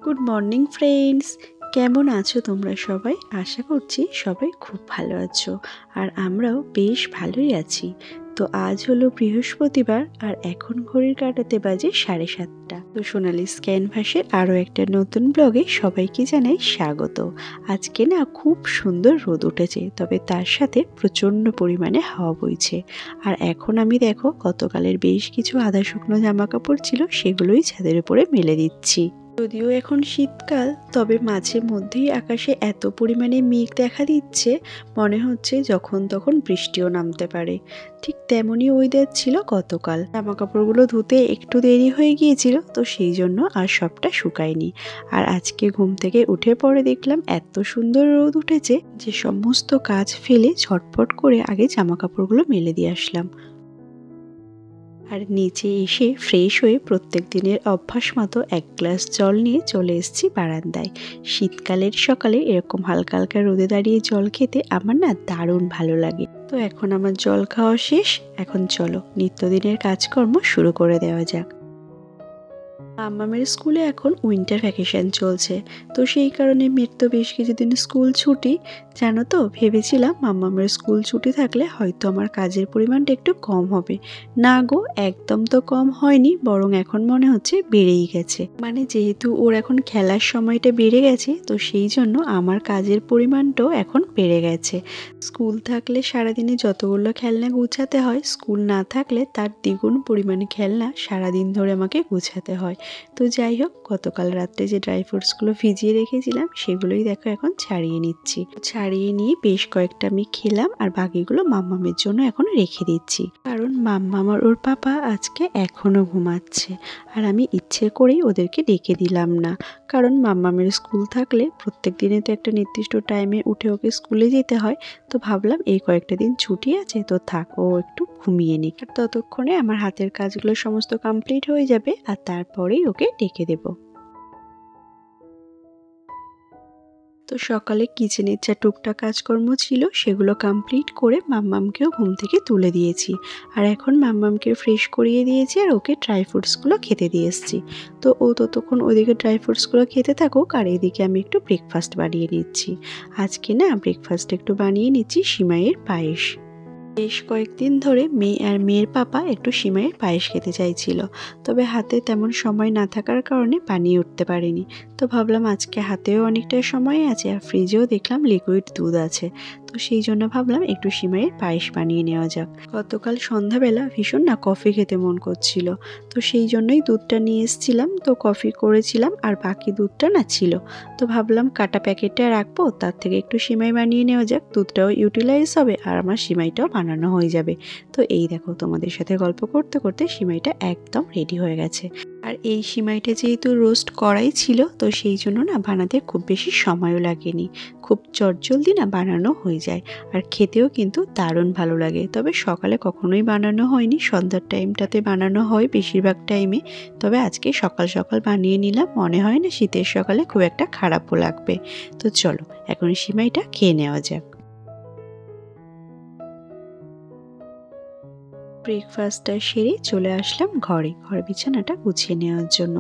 Good morning friends, কেমন আছো তোমরা সবাই? আশা করছি সবাই খুব ভালো আছো, আর আমরাও বেশ ভালোই আছি। তো আজ হলো বৃহস্পতিবার, আর এখন ঘড়ির কাঁটাতে বাজে 7:30। তো সোনালিস ক্যানভাসের আরও একটা নতুন ব্লগে সবাইকে জানাই স্বাগত। আজকে না খুব সুন্দর রোদ উঠেছে, তবে তার সাথে প্রচণ্ড পরিমাণে হাওয়া বইছে। আর এখন আমি দেখো গতকালের বেশ কিছু আধা শুকনো জামা কাপড় ছিল, সেগুলোই ছাদের উপরে মেলে দিচ্ছি। যদিও এখন শীতকাল, তবে মাঝে মধ্যেই আকাশে এত পরিমাণে মেঘ দেখা দিচ্ছে, মনে হচ্ছে যখন তখন বৃষ্টিও নামতে পারে। ঠিক তেমনই ওয়েদার ছিল গতকাল। জামা কাপড়গুলো ধুতে একটু দেরি হয়ে গিয়েছিল, তো সেই জন্য আর সবটা শুকায়নি। আর আজকে ঘুম থেকে উঠে পরে দেখলাম এত সুন্দর রোদ উঠেছে যে সমস্ত কাজ ফেলে ঝটপট করে আগে জামা কাপড়গুলো মেলে দিয়ে আসলাম। আর নিচে এসে ফ্রেশ হয়ে প্রত্যেক দিনের অভ্যাস মতো এক গ্লাস জল নিয়ে চলে এসেছি বারান্দায়। শীতকালের সকালে এরকম হালকা হালকা রোদে দাঁড়িয়ে জল খেতে আমার না দারুণ ভালো লাগে। তো এখন আমার জল খাওয়া শেষ, এখন চলো নিত্যদিনের কাজকর্ম শুরু করে দেওয়া যাক। মাম্মামের স্কুলে এখন উইন্টার ভ্যাকেশন চলছে, তো সেই কারণে মেয়ের তো বেশ কিছুদিন স্কুল ছুটি। জানো তো, ভেবেছিলাম মাম্মামের স্কুল ছুটি থাকলে হয়তো আমার কাজের পরিমাণটা একটু কম হবে। না গো, একদম তো কম হয়নি, বরং এখন মনে হচ্ছে বেড়েই গেছে। মানে যেহেতু ওর এখন খেলার সময়টা বেড়ে গেছে, তো সেই জন্য আমার কাজের পরিমাণটাও এখন বেড়ে গেছে। স্কুল থাকলে সারাদিনে যতগুলো খেলনা গুছাতে হয়, স্কুল না থাকলে তার দ্বিগুণ পরিমাণে খেলনা সারাদিন ধরে আমাকে গুছাতে হয়। তো যাই হোক, গতকাল রাত্রে যে ড্রাই ফ্রুটসগুলো ভিজিয়ে রেখেছিলাম সেগুলোই দেখো এখন ছাড়িয়ে নিচ্ছি। ছাড়িয়ে নিয়ে বেশ কয়েকটা আমি খেলাম, আর বাকিগুলো মাম্মামের জন্য এখন রেখে দিচ্ছি, কারণ মাম্মাম আর ওর পাপা আজকে এখনো ঘুমাচ্ছে। আর আমি ইচ্ছে করেই ওদেরকে ডেকে দিলাম না, কারণ মাম্মামের স্কুল থাকলে প্রত্যেক দিনে তো একটা নির্দিষ্ট টাইমে উঠে ওকে স্কুলে যেতে হয়। তো ভাবলাম এই কয়েকটা দিন ছুটি আছে, তো থাক, ও একটু ঘুমিয়ে নিক। আর ততক্ষণে আমার হাতের কাজগুলো সমস্ত কমপ্লিট হয়ে যাবে, আর তারপরেই ওকে ডেকে দেব। তো সকালে কিচেনের যা টুকটাক কাজকর্ম ছিল সেগুলো কমপ্লিট করে মাম্মামকেও ঘুম থেকে তুলে দিয়েছি। আর এখন মাম্মামকে ফ্রেশ করিয়ে দিয়েছি, আর ওকে ড্রাই ফ্রুটসগুলো খেতে দিয়ে এসেছি। তো ও ততক্ষণ ওদিকে ড্রাই ফ্রুটসগুলো খেতে থাকুক, আর এদিকে আমি একটু ব্রেকফাস্ট বানিয়ে নিচ্ছি। আজকে না ব্রেকফাস্ট একটু বানিয়ে নিচ্ছি সিমাইয়ের পায়েস। বেশ কয়েকদিন ধরে মেয়ে আর মেয়ের পাপা একটু সিমাইয়ের পায়েস খেতে চাইছিল, তবে হাতে তেমন সময় না থাকার কারণে বানিয়ে উঠতে পারিনি। তো ভাবলাম আজকে হাতেও অনেকটাই সময় আছে, আর ফ্রিজেও দেখলাম লিকুইড দুধ আছে, তো সেই জন্য ভাবলাম একটু সিমাইয়ের পায়েস বানিয়ে নেওয়া যাক। গতকাল সন্ধ্যাবেলা ভীষণ না কফি খেতে মন করছিল, তো সেই জন্যই দুধটা নিয়ে এসেছিলাম। তো কফি করেছিলাম, আর বাকি দুধটা না ছিল, তো ভাবলাম কাটা প্যাকেটটা রাখবো, তার থেকে একটু সিমাই বানিয়ে নেওয়া যাক, দুধটাও ইউটিলাইজ হবে আর আমার সিমাইটাও বানানো হয়ে যাবে। তো এই দেখো, তোমাদের সাথে গল্প করতে করতে সিমাইটা একদম রেডি হয়ে গেছে। আর এই সিমাইটা যেহেতু রোস্ট করাই ছিল, তো সেই জন্য না বানাতে খুব বেশি সময়ও লাগেনি, খুব চটজলদি না বানানো হয়ে যায়। আর খেতেও কিন্তু দারুণ ভালো লাগে। তবে সকালে কখনোই বানানো হয়নি, সন্ধ্যার টাইমটাতে বানানো হয় বেশিরভাগ টাইমে। তবে আজকে সকাল সকাল বানিয়ে নিলাম, মনে হয় না শীতের সকালে খুব একটা খারাপও লাগবে। তো চলো এখন সিমাইটা খেয়ে নেওয়া যাক। ব্রেকফাস্টটা সেরে চলে আসলাম ঘর বিছানাটা গুছিয়ে নেওয়ার জন্য।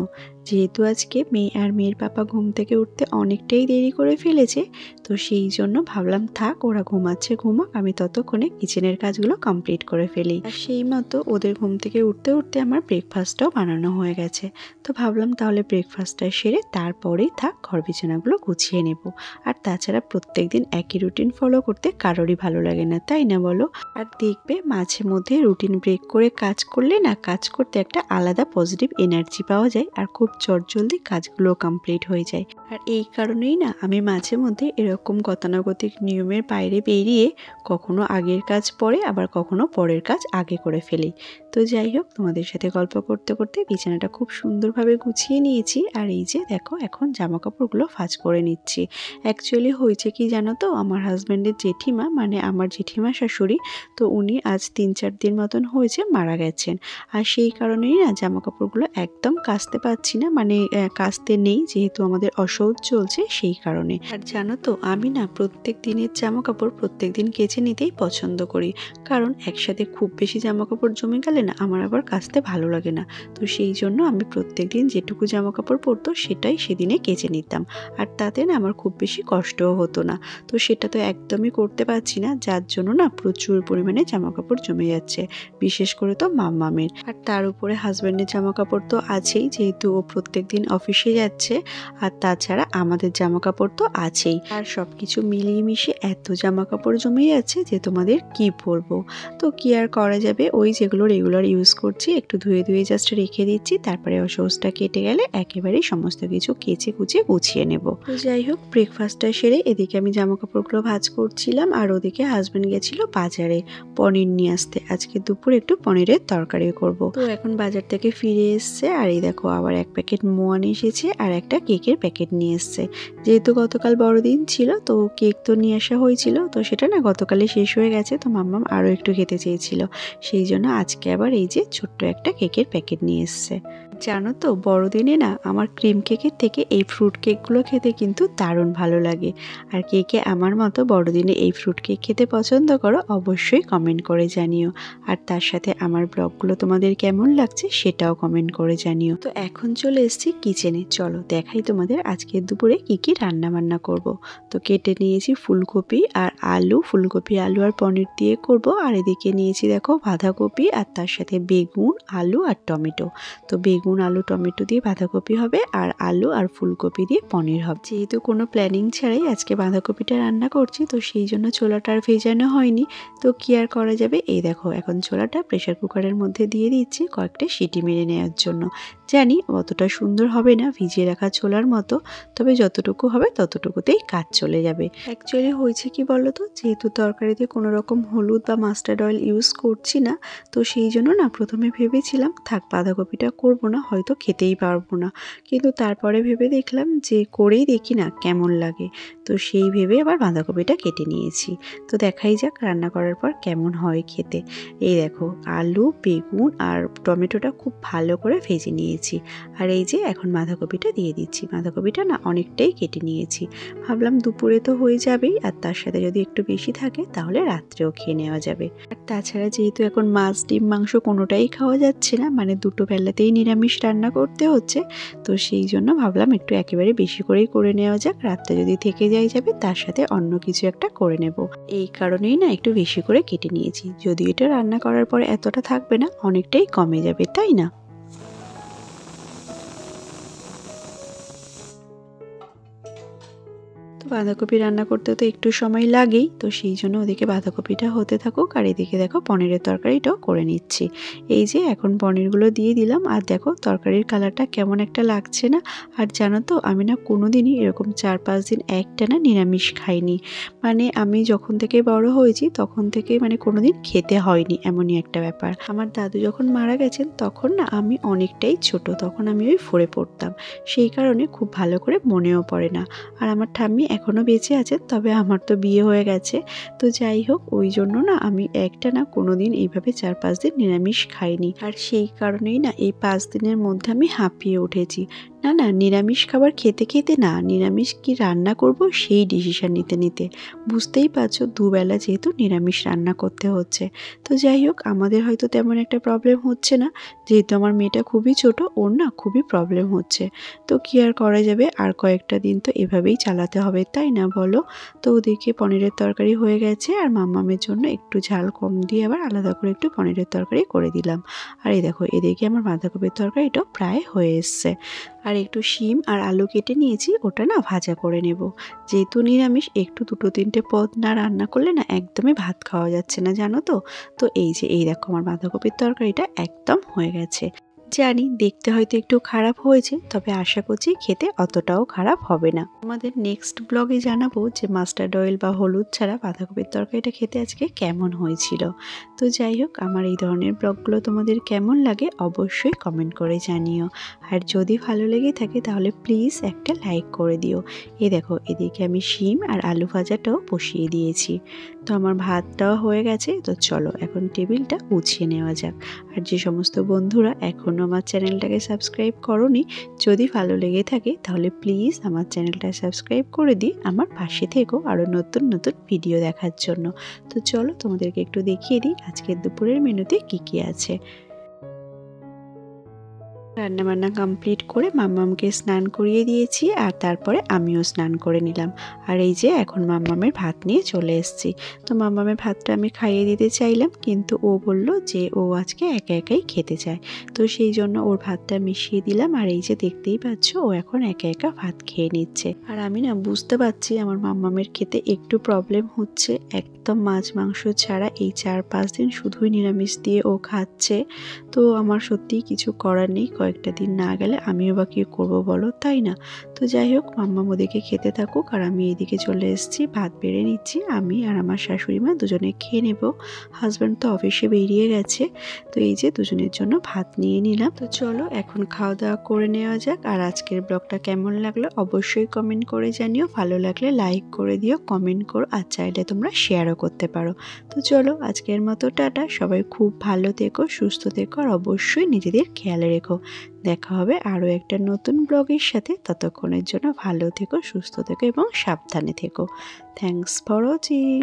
যেহেতু আজকে মেয়ে আর মেয়ের পাপা ঘুম থেকে উঠতে অনেকটাই দেরি করে ফেলেছে, তো সেই জন্য ভাবলাম থাক, ওরা ঘুমাচ্ছে ঘুমাক, আমি ততক্ষণে কিচেনের কাজগুলো কমপ্লিট করে ফেলি। আর সেই মতো ওদের ঘুম থেকে উঠতে উঠতে আমার ব্রেকফাস্টটাও বানানো হয়ে গেছে। তো ভাবলাম তাহলে ব্রেকফাস্টটা সেরে তারপরেই থাক ঘর বিছানাগুলো গুছিয়ে নেব। আর তাছাড়া প্রত্যেক দিন একই রুটিন ফলো করতে কারোরই ভালো লাগে না, তাই না বলো? আর দেখবে মাঝে মধ্যে রুটিন ব্রেক করে কাজ করলে না, কাজ করতে একটা আলাদা পজিটিভ এনার্জি পাওয়া যায়, আর খুব চটজলদি কাজগুলো কমপ্লিট হয়ে যায়। আর এই কারণেই না আমি মাঝে মধ্যে এরকম গতানুগতিক নিয়মের বাইরে বেরিয়ে কখনো আগের কাজ পরে, আবার কখনো পরের কাজ আগে করে ফেলি। তো যাই হোক, তোমাদের সাথে গল্প করতে করতে বিছানাটা খুব সুন্দরভাবে গুছিয়ে নিয়েছি। আর এই যে দেখো, এখন জামা কাপড়গুলো ভাঁজ করে নিচ্ছি। অ্যাকচুয়ালি হয়েছে কি জানো তো, আমার হাজব্যান্ডের জেঠিমা, মানে আমার জেঠিমা শাশুড়ি, তো উনি আজ 3-4 দিন মতন হয়েছে মারা গেছেন। আর সেই কারণেই না জামা কাপড়গুলো একদম কাচতে পারছি না, মানে কাচতে নেই, যেহেতু আমাদের অসহ্য চলছে সেই কারণে। আর জানো তো আমি না প্রত্যেক দিনের জামা কাপড় প্রত্যেক দিন কেচে নিতেই পছন্দ করি, কারণ একসাথে খুব বেশি জামা কাপড় জমে গেলে না আমার আবার কাচতে ভালো লাগে না। তো সেই জন্য আমি প্রত্যেক দিন যেটুকু জামা কাপড় পরতো সেটাই সেদিনে কেচে নিতাম, আর তাতে না আমার খুব বেশি কষ্টও হতো না। তো সেটা তো একদমই করতে পারছি না, যার জন্য না প্রচুর পরিমাণে জামা কাপড় জমে যাচ্ছে, বিশেষ করে তো মাম্মামের। আর তার উপরে হাজব্যান্ডের জামা কাপড় তো আছেই, যেহেতু ও প্রত্যেক দিন অফিসে যাচ্ছে, আর তাছাড়া আমাদের জামা কাপড় তো আছেই। আর সব কিছু মিলিয়ে মিশিয়ে এত জামা কাপড় জমে যাচ্ছে যে তোমাদের কি বলবো। তো কি আর করা যাবে, ওই যেগুলো রেগুলার ইউজ করছি একটু ধুয়ে ধুয়ে জাস্ট রেখে দিচ্ছি, তারপরে অসহজটা কেটে গেলে একেবারেই সমস্ত কিছু কেচে কুচে গুছিয়ে নেব। তো যাই হোক, ব্রেকফাস্টটা সেরে এদিকে আমি জামা কাপড়গুলো ভাঁজ করছিলাম, আর ওদিকে হাজব্যান্ড গেছিল বাজারে পনির নিয়ে আসতে। আজকে দুপুর একটু পনিরের তরকারি করব। তো এখন বাজার থেকে ফিরে এসছে, আর এই দেখো আবার এক প্যাকেট মোয়ান এসেছে আর একটা কেকের প্যাকেট নিয়ে এসছে। যেহেতু গতকাল বড়দিন ছিল, তো কেক তো নিয়ে আসা হয়েছিল, তো সেটা না গতকালে শেষ হয়ে গেছে, তো মাম্মাম আরও একটু খেতে চেয়েছিল, সেই জন্য আজকে আবার এই যে ছোট্ট একটা কেকের প্যাকেট নিয়ে এসছে। জানো তো বড়দিনে না আমার ক্রিম কেকের থেকে এই ফ্রুট কেকগুলো খেতে কিন্তু দারুণ ভালো লাগে। আর কে কে আমার মতো বড়দিনে এই ফ্রুট কেক খেতে পছন্দ করো অবশ্যই কমেন্ট করে জানিও। আর তার সাথে আমার ব্লগগুলো তোমাদের কেমন লাগছে সেটাও কমেন্ট করে জানিও। তো এখন চলে এসেছি কিচেনে, চলো দেখাই তোমাদের আজকে দুপুরে কি কি রান্না বান্না করব। তো কেটে নিয়েছি ফুলকপি আর আলু, ফুলকপি আলু আর পনির দিয়ে করব। আর এদিকে নিয়েছি দেখো বাঁধাকপি, আর তার সাথে বেগুন, আলু আর টমেটো। তো বেগুন, আলু, টমেটো দিয়ে বাঁধাকপি হবে, আর আলু আর ফুলকপি দিয়ে পনির হবে। যেহেতু কোনো প্ল্যানিং ছাড়াই আজকে বাঁধাকপিটা রান্না করছি, তো সেই জন্য ছোলাটা আর ভেজানো হয়নি। তো কি আর করা যাবে, এই দেখো এখন ছোলাটা প্রেশার কুকারের মধ্যে দিয়ে দিচ্ছি কয়েকটা সিটি মেরে নেওয়ার জন্য। জানি অতটা সুন্দর হবে না ভিজিয়ে রাখা ছোলার মতো, তবে যতটুকু হবে ততটুকুতেই কাজ চলে যাবে। অ্যাকচুয়ালি হয়েছে কি বলো তো, যেহেতু তরকারিতে কোনো রকম হলুদ বা মাস্টার্ড অয়েল ইউজ করছি না, তো সেই জন্য না প্রথমে ভেবেছিলাম থাক বাঁধাকপিটা করবো না, হয়তো খেতেই পারবো না, কিন্তু তারপরে ভেবে দেখলাম যে করেই দেখি না কেমন লাগে। তো সেই ভেবে আবার বাঁধাকপিটা কেটে নিয়েছি। তো দেখাই যাক রান্না করার পর কেমন হয় খেতে। এই দেখো আলু, বেগুন আর টমেটোটা খুব ভালো করে ভেজে নিয়েছি, আর এই যে এখন বাঁধাকপিটা দিয়ে দিচ্ছি। বাঁধাকপিটা না অনেকটাই কেটে নিয়েছি, ভাবলাম দুপুরে তো হয়ে যাবেই, আর তার সাথে যদি একটু বেশি থাকে তাহলে রাত্রেও খেয়ে নেওয়া যাবে। আর তাছাড়া যেহেতু এখন মাছ, ডিম, মাংস কোনোটাই খাওয়া যাচ্ছে না, মানে দুটো বেলাতেই নিরামিষ রান্না করতে হচ্ছে, তো সেই জন্য ভাবলাম একটু একেবারে বেশি করেই করে নেওয়া যাক, রাত্রে যদি থেকে যাবে তার সাথে অন্য কিছু একটা করে নেব। এই কারণেই না একটু বেশি করে কেটে নিয়েছি, যদি এটা রান্না করার পর এতটা থাকবে না, অনেকটাই কমে যাবে, তাই না? তো বাঁধাকপি রান্না করতে তো একটু সময় লাগেই, তো সেই জন্য ওদিকে বাঁধাকপিটা হতে থাকুক, আর এদিকে দেখো পনিরের তরকারিটাও করে নিচ্ছি। এই যে এখন পনিরগুলো দিয়ে দিলাম, আর দেখো তরকারির কালারটা কেমন একটা লাগছে না। আর জানো তো আমি না কোনোদিনই এরকম 4-5 দিন একটানা নিরামিষ খাইনি, মানে আমি যখন থেকে বড় হয়েছি তখন থেকে মানে কোনোদিন খেতে হয়নি, এমনই একটা ব্যাপার। আমার দাদু যখন মারা গেছেন তখন না আমি অনেকটাই ছোট, তখন আমি ওই 4-এ পড়তাম, সেই কারণে খুব ভালো করে মনেও পড়ে না। আর আমার ঠাম্মি এখনও বেঁচে আছেন, তবে আমার তো বিয়ে হয়ে গেছে। তো যাই হোক, ওই জন্য না আমি একটানা কোনোদিন এইভাবে 4-5 দিন নিরামিষ খাইনি, আর সেই কারণেই না এই 5 দিনের মধ্যে আমি হাঁপিয়ে উঠেছি। না না, নিরামিষ খাবার খেতে খেতে না নিরামিষ কি রান্না করব সেই ডিসিশন নিতে নিতে বুঝতেই পারছো দুবেলা যেহেতু নিরামিষ রান্না করতে হচ্ছে। তো যাই হোক, আমাদের হয়তো তেমন একটা প্রবলেম হচ্ছে না, যেহেতু আমার মেয়েটা খুবই ছোট, ওর না খুবই প্রবলেম হচ্ছে। তো কি আর করা যাবে, আর কয়েকটা দিন তো এভাবেই চালাতে হবে, তাই না বলো? তো ওদিকে পনিরের তরকারি হয়ে গেছে, আর মাম্মামের জন্য একটু ঝাল কম দিয়ে আবার আলাদা করে একটু পনিরের তরকারি করে দিলাম। আর এই দেখো এদিকে আমার বাঁধাকপির তরকারিটাও প্রায় হয়ে এসছে। আর একটু শিম আর আলু কেটে নিয়েছি, ওটা না ভাজা করে নেব। যেহেতু নিরামিষ একটু 2-3টে পদ না রান্না করলে না একদমই ভাত খাওয়া যাচ্ছে না, জানো তো। তো এই যে এই দেখো আমার বাঁধাকপির তরকারিটা একদম হয়ে গেছে। জানি দেখতে হয়তো একটু খারাপ হয়েছে, তবে আশা করছি খেতে অতটাও খারাপ হবে না। তোমাদের নেক্সট ব্লগে জানাবো যে মাস্টার্ড অয়েল বা হলুদ ছাড়া বাঁধাকপির তরকারিটা খেতে আজকে কেমন হয়েছিল। তো যাই হোক, আমার এই ধরনের ব্লগগুলো তোমাদের কেমন লাগে অবশ্যই কমেন্ট করে জানিও, আর যদি ভালো লেগে থাকে তাহলে প্লিজ একটা লাইক করে দিও। এই দেখো এদিকে আমি শিম আর আলু ভাজাটাও বসিয়ে দিয়েছি। তো আমার ভাতটাও হয়ে গেছে। তো চলো এখন টেবিলটা গুছিয়ে নেওয়া যাক। আর যে সমস্ত বন্ধুরা এখনও আমার চ্যানেলটাকে সাবস্ক্রাইব করোনি, যদি ভালো লেগে থাকে তাহলে প্লিজ আমার চ্যানেলটা সাবস্ক্রাইব করে দিই, আমার পাশে থেকো আরও নতুন নতুন ভিডিও দেখার জন্য। তো চলো তোমাদেরকে একটু দেখিয়ে দিই আজকের দুপুরের মেনুতে কী কী আছে। রান্নাবান্না কমপ্লিট করে মাম্মামকে স্নান করিয়ে দিয়েছি, আর তারপরে আমিও স্নান করে নিলাম। আর এই যে এখন মাম্মামের ভাত নিয়ে চলে এসেছি। তো মাম্মামের ভাতটা আমি খাইয়ে দিতে চাইলাম, কিন্তু ও বলল যে ও আজকে একা একাই খেতে চায়। তো সেই জন্য ওর ভাতটা মিশিয়ে দিলাম। আর এই যে দেখতেই পাচ্ছ ও এখন একা একা ভাত খেয়ে নিচ্ছে। আর আমি না বুঝতে পারছি আমার মাম্মামের খেতে একটু প্রবলেম হচ্ছে। একদম মাছ মাংস ছাড়া এই 4-5 দিন শুধুই নিরামিষ দিয়ে ও খাচ্ছে। তো আমার সত্যিই কিছু করার নেই, কয়েকটা দিন না গেলে আমিও বা কী করবো বলো, তাই না? তো যাই হোক, মাম্মাম ওদিকে খেতে থাকুক আর আমি এইদিকে চলে এসেছি, ভাত বেড়ে নিচ্ছি। আমি আর আমার শাশুড়ি মা দুজনে খেয়ে নেব। হাজব্যান্ড তো অফিসে বেরিয়ে গেছে। তো এই যে দুজনের জন্য ভাত নিয়ে নিলাম। তো চলো এখন খাওয়া দাওয়া করে নেওয়া যাক। আর আজকের ব্লগটা কেমন লাগলো অবশ্যই কমেন্ট করে জানিও। ভালো লাগলে লাইক করে দিও, কমেন্ট করো, আর চাইলে তোমরা শেয়ারও করতে পারো। তো চলো আজকের মতো টাটা। সবাই খুব ভালো থেকো, সুস্থ থেকো, আর অবশ্যই নিজেদের খেয়াল রেখো। দেখা হবে আরও একটা নতুন ব্লগের সাথে। ততক্ষণের জন্য ভালো থেকো, সুস্থ থেকো এবং সাবধানে থেকো। Thanks for watching.